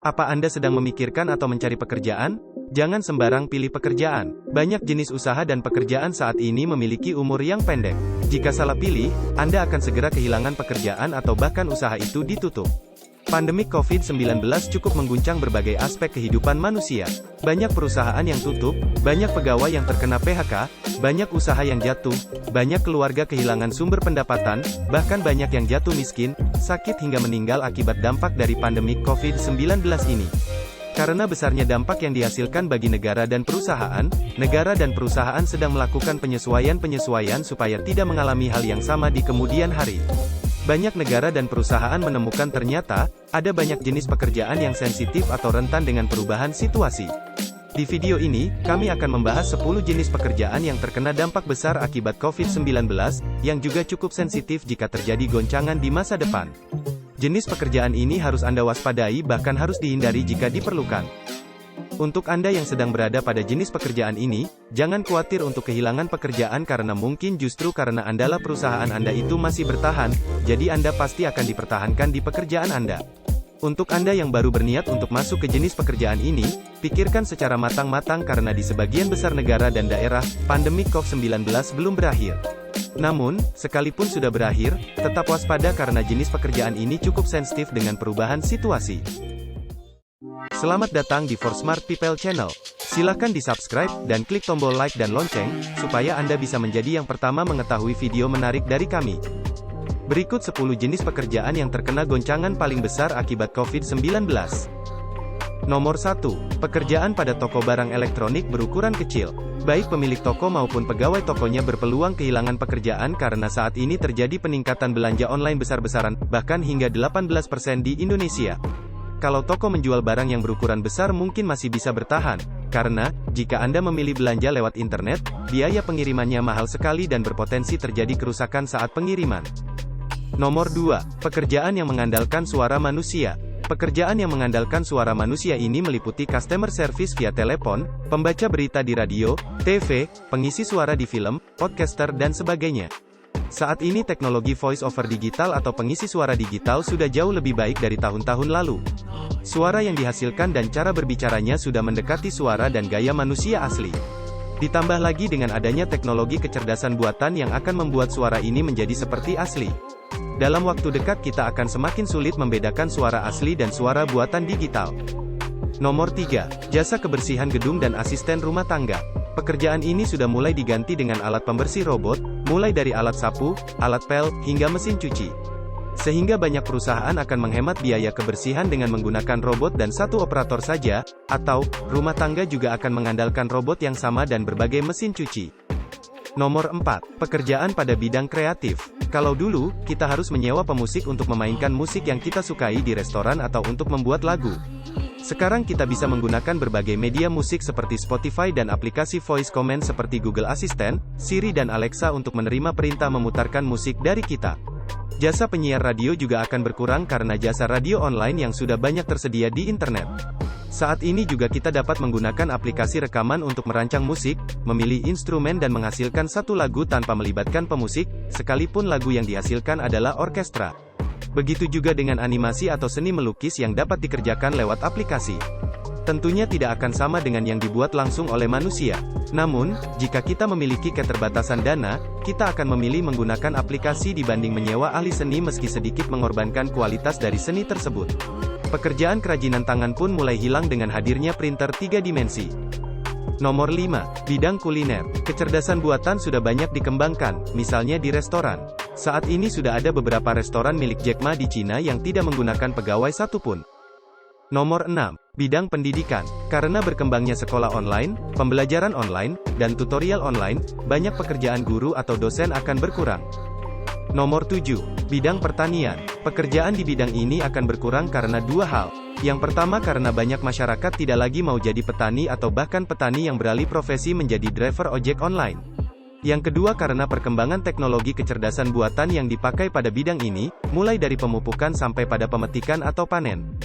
Apa Anda sedang memikirkan atau mencari pekerjaan? Jangan sembarang pilih pekerjaan. Banyak jenis usaha dan pekerjaan saat ini memiliki umur yang pendek. Jika salah pilih, Anda akan segera kehilangan pekerjaan atau bahkan usaha itu ditutup. Pandemi COVID-19 cukup mengguncang berbagai aspek kehidupan manusia. Banyak perusahaan yang tutup, banyak pegawai yang terkena PHK, banyak usaha yang jatuh, banyak keluarga kehilangan sumber pendapatan, bahkan banyak yang jatuh miskin, sakit hingga meninggal akibat dampak dari pandemi COVID-19 ini. Karena besarnya dampak yang dihasilkan bagi negara dan perusahaan sedang melakukan penyesuaian-penyesuaian supaya tidak mengalami hal yang sama di kemudian hari. Banyak negara dan perusahaan menemukan ternyata, ada banyak jenis pekerjaan yang sensitif atau rentan dengan perubahan situasi. Di video ini, kami akan membahas 10 jenis pekerjaan yang terkena dampak besar akibat COVID-19, yang juga cukup sensitif jika terjadi goncangan di masa depan. Jenis pekerjaan ini harus Anda waspadai bahkan harus dihindari jika diperlukan. Untuk Anda yang sedang berada pada jenis pekerjaan ini, jangan khawatir untuk kehilangan pekerjaan karena mungkin justru karena Andalah perusahaan Anda itu masih bertahan, jadi Anda pasti akan dipertahankan di pekerjaan Anda. Untuk Anda yang baru berniat untuk masuk ke jenis pekerjaan ini, pikirkan secara matang-matang karena di sebagian besar negara dan daerah, pandemi COVID-19 belum berakhir. Namun, sekalipun sudah berakhir, tetap waspada karena jenis pekerjaan ini cukup sensitif dengan perubahan situasi. Selamat datang di For Smart People Channel. Silakan di-subscribe, dan klik tombol like dan lonceng, supaya Anda bisa menjadi yang pertama mengetahui video menarik dari kami. Berikut 10 jenis pekerjaan yang terkena goncangan paling besar akibat COVID-19. Nomor 1. Pekerjaan pada toko barang elektronik berukuran kecil. Baik pemilik toko maupun pegawai tokonya berpeluang kehilangan pekerjaan karena saat ini terjadi peningkatan belanja online besar-besaran, bahkan hingga 18% di Indonesia. Kalau toko menjual barang yang berukuran besar mungkin masih bisa bertahan, karena, jika Anda memilih belanja lewat internet, biaya pengirimannya mahal sekali dan berpotensi terjadi kerusakan saat pengiriman. Nomor 2. Pekerjaan yang mengandalkan suara manusia. Pekerjaan yang mengandalkan suara manusia ini meliputi customer service via telepon, pembaca berita di radio, TV, pengisi suara di film, podcaster dan sebagainya. Saat ini teknologi voice over digital atau pengisi suara digital sudah jauh lebih baik dari tahun-tahun lalu. Suara yang dihasilkan dan cara berbicaranya sudah mendekati suara dan gaya manusia asli. Ditambah lagi dengan adanya teknologi kecerdasan buatan yang akan membuat suara ini menjadi seperti asli. Dalam waktu dekat kita akan semakin sulit membedakan suara asli dan suara buatan digital. Nomor 3. Jasa kebersihan gedung dan asisten rumah tangga. Pekerjaan ini sudah mulai diganti dengan alat pembersih robot, mulai dari alat sapu, alat pel, hingga mesin cuci. Sehingga banyak perusahaan akan menghemat biaya kebersihan dengan menggunakan robot dan satu operator saja, atau, rumah tangga juga akan mengandalkan robot yang sama dan berbagai mesin cuci. Nomor 4. Pekerjaan pada bidang kreatif. Kalau dulu, kita harus menyewa pemusik untuk memainkan musik yang kita sukai di restoran atau untuk membuat lagu. Sekarang kita bisa menggunakan berbagai media musik seperti Spotify dan aplikasi voice command seperti Google Assistant, Siri dan Alexa untuk menerima perintah memutarkan musik dari kita. Jasa penyiar radio juga akan berkurang karena jasa radio online yang sudah banyak tersedia di internet. Saat ini juga kita dapat menggunakan aplikasi rekaman untuk merancang musik, memilih instrumen dan menghasilkan satu lagu tanpa melibatkan pemusik, sekalipun lagu yang dihasilkan adalah orkestra. Begitu juga dengan animasi atau seni melukis yang dapat dikerjakan lewat aplikasi. Tentunya tidak akan sama dengan yang dibuat langsung oleh manusia. Namun, jika kita memiliki keterbatasan dana, kita akan memilih menggunakan aplikasi dibanding menyewa ahli seni meski sedikit mengorbankan kualitas dari seni tersebut. Pekerjaan kerajinan tangan pun mulai hilang dengan hadirnya printer 3 dimensi. Nomor 5. Bidang kuliner. Kecerdasan buatan sudah banyak dikembangkan, misalnya di restoran. Saat ini sudah ada beberapa restoran milik Jack Ma di Cina yang tidak menggunakan pegawai satupun. Nomor 6. Bidang pendidikan. Karena berkembangnya sekolah online, pembelajaran online, dan tutorial online, banyak pekerjaan guru atau dosen akan berkurang. Nomor 7. Bidang pertanian. Pekerjaan di bidang ini akan berkurang karena dua hal. Yang pertama karena banyak masyarakat tidak lagi mau jadi petani atau bahkan petani yang beralih profesi menjadi driver ojek online. Yang kedua karena perkembangan teknologi kecerdasan buatan yang dipakai pada bidang ini, mulai dari pemupukan sampai pada pemetikan atau panen.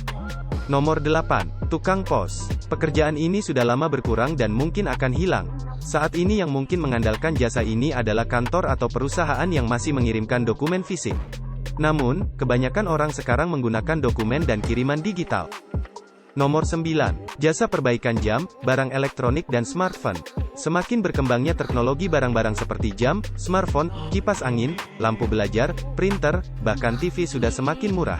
Nomor 8. Tukang pos. Pekerjaan ini sudah lama berkurang dan mungkin akan hilang. Saat ini yang mungkin mengandalkan jasa ini adalah kantor atau perusahaan yang masih mengirimkan dokumen fisik. Namun, kebanyakan orang sekarang menggunakan dokumen dan kiriman digital. Nomor 9. Jasa perbaikan jam, barang elektronik dan smartphone. Semakin berkembangnya teknologi barang-barang seperti jam, smartphone, kipas angin, lampu belajar, printer, bahkan TV sudah semakin murah.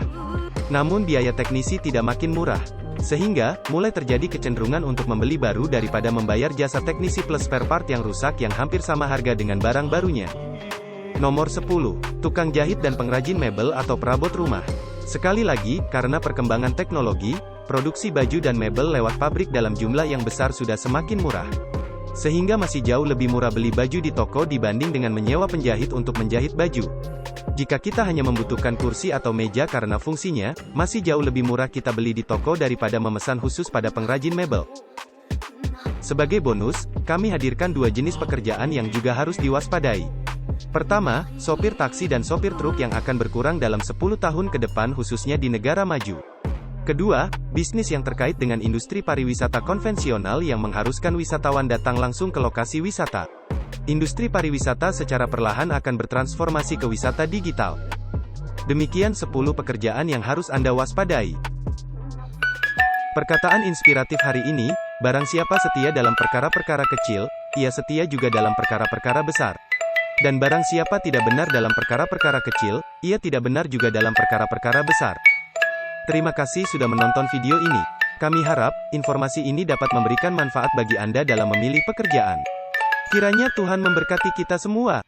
Namun biaya teknisi tidak makin murah. Sehingga, mulai terjadi kecenderungan untuk membeli baru daripada membayar jasa teknisi plus spare part yang rusak yang hampir sama harga dengan barang barunya. Nomor 10. Tukang jahit dan pengrajin mebel atau perabot rumah. Sekali lagi, karena perkembangan teknologi, produksi baju dan mebel lewat pabrik dalam jumlah yang besar sudah semakin murah. Sehingga masih jauh lebih murah beli baju di toko dibanding dengan menyewa penjahit untuk menjahit baju. Jika kita hanya membutuhkan kursi atau meja karena fungsinya, masih jauh lebih murah kita beli di toko daripada memesan khusus pada pengrajin mebel. Sebagai bonus, kami hadirkan dua jenis pekerjaan yang juga harus diwaspadai. Pertama, sopir taksi dan sopir truk yang akan berkurang dalam 10 tahun ke depan khususnya di negara maju. Kedua, bisnis yang terkait dengan industri pariwisata konvensional yang mengharuskan wisatawan datang langsung ke lokasi wisata. Industri pariwisata secara perlahan akan bertransformasi ke wisata digital. Demikian 10 pekerjaan yang harus Anda waspadai. Perkataan inspiratif hari ini, barang siapa setia dalam perkara-perkara kecil, ia setia juga dalam perkara-perkara besar. Dan barang siapa tidak benar dalam perkara-perkara kecil, ia tidak benar juga dalam perkara-perkara besar. Terima kasih sudah menonton video ini. Kami harap, informasi ini dapat memberikan manfaat bagi Anda dalam memilih pekerjaan. Kiranya Tuhan memberkati kita semua.